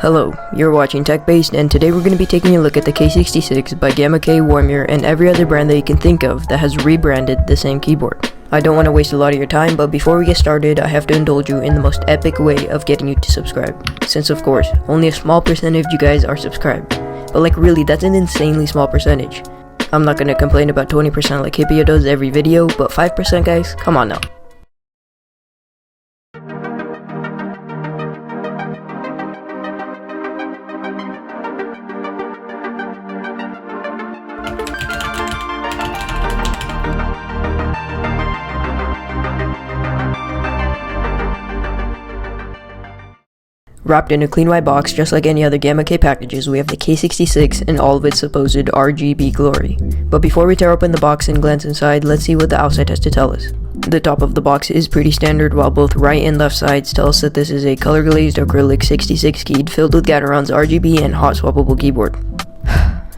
Hello, you're watching TechBased, and today we're going to be taking a look at the K66 by Gamma K, Warrior, and every other brand that you can think of that has rebranded the same keyboard. I don't want to waste a lot of your time, but before we get started, I have to indulge you in the most epic way of getting you to subscribe. Since of course, only a small percentage of you guys are subscribed. But like really, that's an insanely small percentage. I'm not going to complain about 20% like Hippia does every video, but 5% guys, come on now. Wrapped in a clean white box, just like any other Gamma K packages, we have the K66 in all of its supposed RGB glory. But before we tear open the box and glance inside, let's see what the outside has to tell us. The top of the box is pretty standard, while both right and left sides tell us that this is a color glazed acrylic 66 keyed filled with Gateron's RGB and hot swappable keyboard.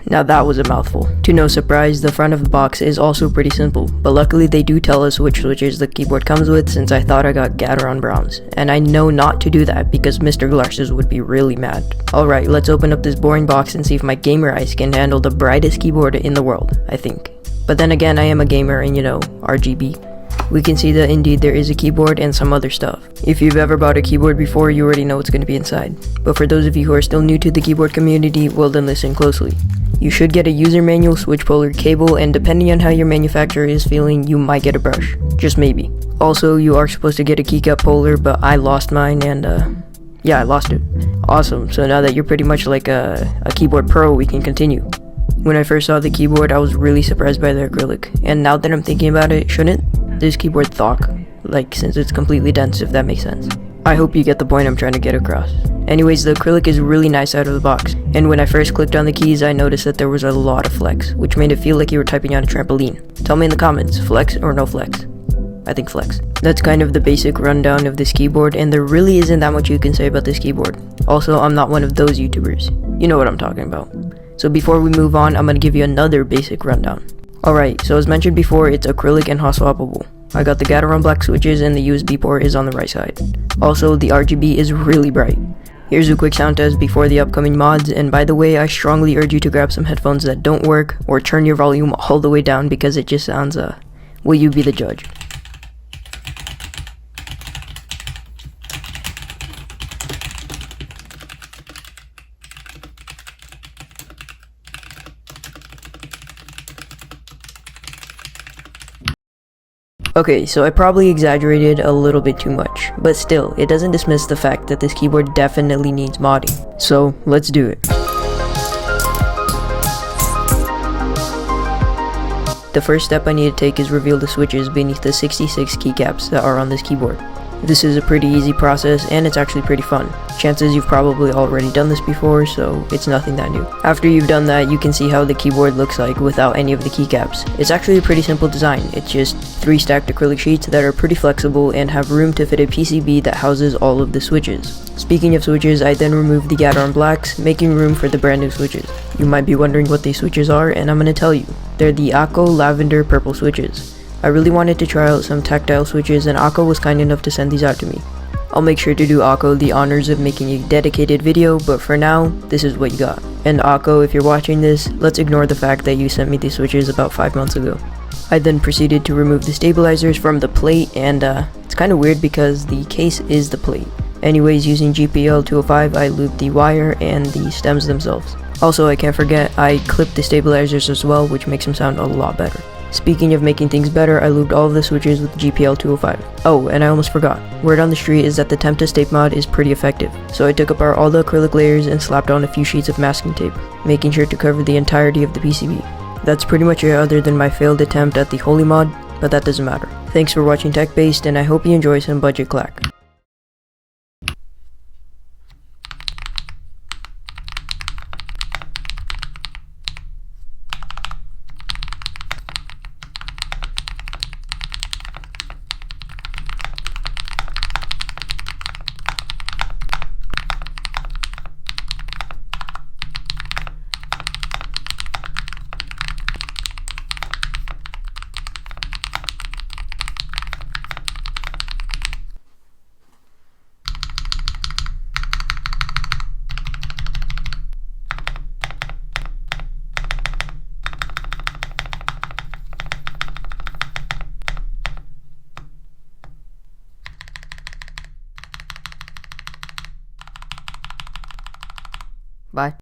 Now that was a mouthful. To no surprise, the front of the box is also pretty simple, but luckily they do tell us which switches the keyboard comes with, since I thought I got Gateron Browns, and I know not to do that because Mr. Glarses would be really mad. Alright, let's open up this boring box and see if my gamer eyes can handle the brightest keyboard in the world, I think. But then again, I am a gamer and you know, RGB. We can see that indeed there is a keyboard and some other stuff. If you've ever bought a keyboard before, you already know what's going to be inside. But for those of you who are still new to the keyboard community, well then listen closely. You should get a user manual, switch puller, cable, and depending on how your manufacturer is feeling, you might get a brush. Just maybe. Also, you are supposed to get a keycap puller, but I lost mine and yeah, I lost it. Awesome, so now that you're pretty much like a keyboard pro, we can continue. When I first saw the keyboard, I was really surprised by the acrylic, and now that I'm thinking about it, shouldn't this keyboard thock? Like, since it's completely dense, if that makes sense. I hope you get the point I'm trying to get across. Anyways, the acrylic is really nice out of the box, and when I first clicked on the keys, I noticed that there was a lot of flex, which made it feel like you were typing on a trampoline. Tell me in the comments, flex or no flex? I think flex. That's kind of the basic rundown of this keyboard, and there really isn't that much you can say about this keyboard. Also, I'm not one of those YouTubers. You know what I'm talking about. So before we move on, I'm gonna give you another basic rundown. Alright, so as mentioned before, it's acrylic and hot swappable. I got the Gateron black switches and the USB port is on the right side. Also, the RGB is really bright. Here's a quick sound test before the upcoming mods, and by the way, I strongly urge you to grab some headphones that don't work, or turn your volume all the way down because it just sounds, will you be the judge? Okay, so I probably exaggerated a little bit too much, but still, it doesn't dismiss the fact that this keyboard definitely needs modding. So, let's do it. The first step I need to take is reveal the switches beneath the 66 keycaps that are on this keyboard. This is a pretty easy process, and it's actually pretty fun. Chances you've probably already done this before, so it's nothing that new. After you've done that, you can see how the keyboard looks like without any of the keycaps. It's actually a pretty simple design. It's just 3 stacked acrylic sheets that are pretty flexible and have room to fit a PCB that houses all of the switches. Speaking of switches, I then removed the Gateron blacks, making room for the brand new switches. You might be wondering what these switches are, and I'm gonna tell you. They're the Akko Lavender Purple switches. I really wanted to try out some tactile switches, and Akko was kind enough to send these out to me. I'll make sure to do Akko the honors of making a dedicated video, but for now, this is what you got. And Akko, if you're watching this, let's ignore the fact that you sent me these switches about 5 months ago. I then proceeded to remove the stabilizers from the plate, and it's kind of weird because the case is the plate. Anyways, using GPL 205, I looped the wire and the stems themselves. Also, I can't forget, I clipped the stabilizers as well, which makes them sound a lot better. Speaking of making things better, I looped all of the switches with GPL 205. Oh, and I almost forgot. Word on the street is that the temp to tape mod is pretty effective. So I took apart all the acrylic layers and slapped on a few sheets of masking tape, making sure to cover the entirety of the PCB. That's pretty much it other than my failed attempt at the Holy mod, but that doesn't matter. Thanks for watching TechBased, and I hope you enjoy some budget clack. Bye.